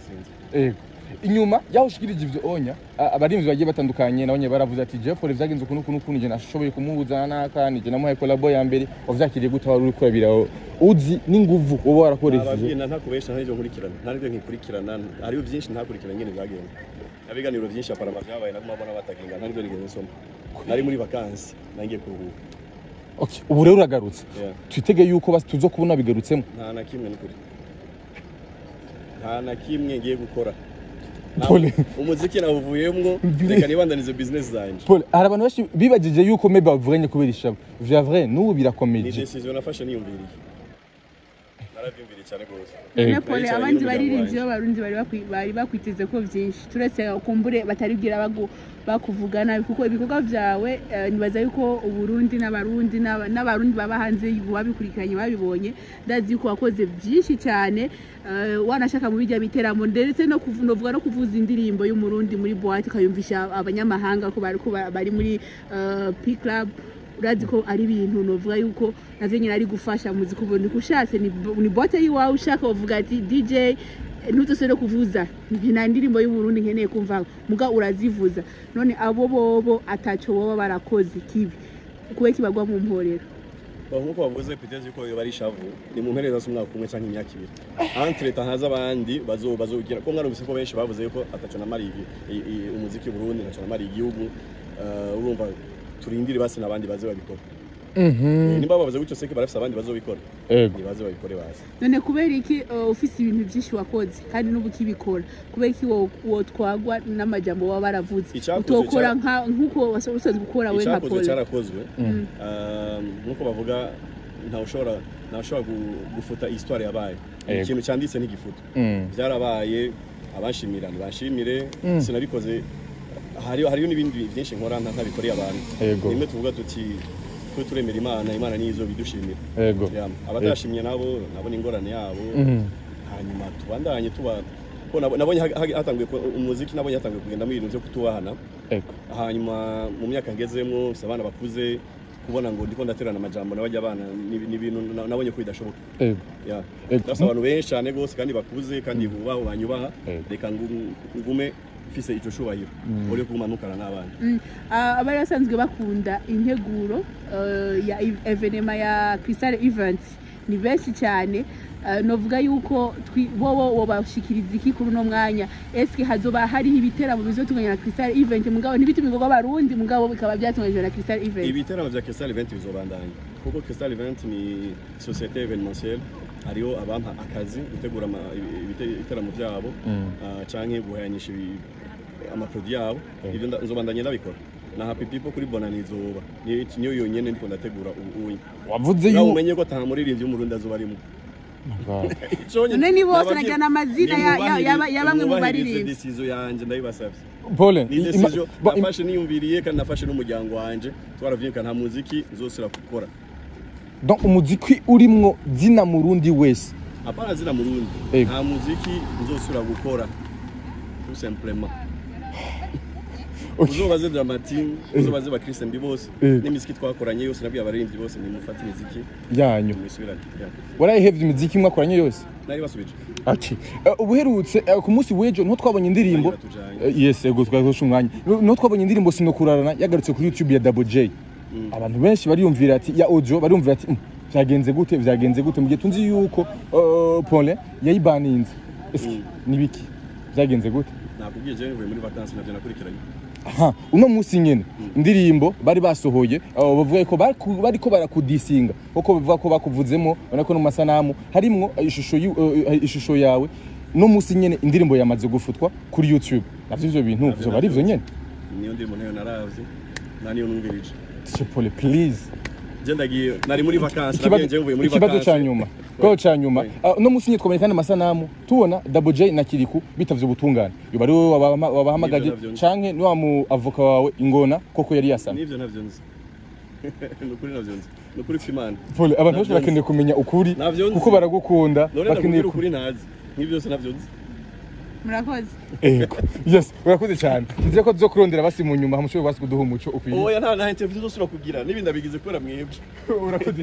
sinzi inyuma yaho ushikirije ivyo onya abarimvyi bagiye batandukanye nabonye baravuze ati Dj Paulin vyagenze ukuntu je nashoboye kumuhuza n'akandi je namuhaye collabo ya mbere wavyakiriye gute wari uri kurabira uzi n'inguvu uba warakoresheje ababwina ntakubesha ntaje nkurikirana ntaribyo nkikurikirana hariyo byinshi ntakurikirana ngene byagenze abiganiro byinshi aparama vyabaye nagumabona batagenga ntaribyo nigeze nsoma nari muri vacances nangiye kuruhuka okay ubu rero uragarutse twitege yuko tuzokubona bigarutsemo nta na kimwe n'ukuri nta na kimwe ngiye gukora umuziki nawuvuyemwo reka nibandanize business zanje Paul hari abantu bashi bibagije yuko maybe bavuganye kubera ishabo vya vrai n'ubu birakomeje ni decision nafashe niyumviriye naravyumviriye cyane gose Paul abandi baririmbyi b'abarundi bari bakwiteze ko byinshi turetse kumbure bataribwira bakuvugana kuko ibikorwa vyawe nibaza yuko uburundi n'abarundi baba hanze babikurikiranye babibonye ndazi ko wakoze byinshi cyane wanashaka mu bijya biteramo ndetse no kuvuga no kuvuza indirimbo y'umurundi muri boîte kayumvisha abanyamahanga ko bari muri P Club urazi ko ari ibintu novuga yuko navyo nyine ari gufasha muziki ubone kushatse ni boîte yiwawe ushaka uvuga ati DJ ntutosere kuvuza nta ndirimbo y'uburundi nkeneye kumva muga urazivuza none abo bobo ataco boba barakoze kibi kuwe kibagwa mu mporero nkuko bavuze piteze ko yo bari shavu ni mu mpereza z'umwaka umwe canke imyaka ibiri entre tahaza abandi bazogira ko mwarumvise ko benshi bavuze ko ataco namari umuziki w'uburundi naco namari igihugu urumva turindire basi nabandi baze babikora nimba bavuze gutyo seke barafise abandi bazobikora nibaze babikore basi none kubera iki ufise ibintu byinshi wakoze kandi n'ubu kibikora kubera iki wo twagwa n'amajambo baba baravuze utokora nkuko wasanzwe gukora we nka Paul cyarakozwe nkuko bavuga ntawushobora gufuta histoire yabaye ikintu cyanditse n'igifuto byarabaye abashimira bashimire sinabikoze hariyo n'ibindi byinshi nkora ntabikoreye abantu nimwe tuvuga tuti twe turemera imana nizo bidushimira abatashimye nabo ni ingorane yabo hanyuma tubandanye ko nabonye hatanguye umuziki nabonye hatanguye kugenda mu bintu byo kutubahana hanyuma mu myaka ngezemo abana bakuze kubona ngo ndiko ndaterana amajambo nabajya abana ni ibintu nabonye ko bidashoboka abantu benshi cyane gose kandi bakuze kandi bubaho banyubaha reka ngume fise ico shubahiro uri kumanukana n'abana abari basanzwe bakunda integuro ya evenement ya Crystal Events ni benshi cyane novuga yuko bobo bashikiriza iki kuri no mwanya eske hazoba hari ibiteramo bizotunganya na Crystal Event mugabo nibitumi ngo barundi mugabo bikaba byatunganyije na Crystal Event ibiteramo bya Crystal Event bizobandanya kuko Crystal Event ni société événementielle hariyo abampa akazi gutegura ibiteramo byabo canke guhanyisha amaproduit yabo ivyo nzobandanye ndabikora na happy people kuri bonanizoba niyo yonyene ndiko ndategura ubuye wavuze yuko umenye ko tamuririmbye umurundi azobarimo none ni bose najana amazina ya bamwe mu baririmbyi decision yanje ndabibasavye Paulin ni decision nafashe niyumviriye kandi nafashe n'umuryango wanje twaravyinka nta muziki nzosira gukora donc umuziki urimwo zina murundi wese apana zina murundi nta muziki nzosira gukora tout simplement uzobaze Dramatin uzobaze ba Christian bibose n'imiziki twakoranye yose nabwiye abaririmbyi bose ni mufata imiziki yanyu misubirane warayihevye imiziki mwakoranye yose nari basubije ati ubuherutse ku munsi wejo nto twabonye indirimbo yes ego twazosha umwanya nto twabonye indirimbo sinokurarana yagarutse kuri YouTube ya Double J abantu benshi bariyumvira ati ya audio bariyumvira ati vyagenze gute mu gihe tunzi yuko Paulin yayibaninze nibiki vyagenze gute nakubwiye je mvuye muri vacances navyo nakurikiranye uno musi nyene indirimbo bari basohoye bavuga ko bariko barakudisinga uko bivuga ko bakuvuzemo banako no masanamu harimwo ishusho yawe no musi nyene indirimbo yamaze gufutwa kuri YouTube navyo ivyo bintu byo bari ivyo nyene niyo ndimo nayo naravye naniyo numvirije Dj Paulin please je ndagiye nari muri vacances nabiye mvuye muri vacances ikibazo cyanyuma ko cyanyuma no musi nyine twamenye kandi amasanamu tubona Double J na Kirikou bitavye ubutungane yo bari wabahamagaje canke ni wa mu avoka wawe ingona koko yari yasana nivyo navyo nzi nukuri navyo nzi nukuri kw'Imana Paul abantu bose bakeneye kumenya ukuri kuko baragukunda bakeneye ukuri nazi nivyo byose navyo nzi murakoze yes urakoze cyane nzira ko tuzokurondera basi mu nyuma hamushoboye basi kuduha umuco ukwiye oya nta interview zose urakugira nibindi abigize kubera mwebwe urakoze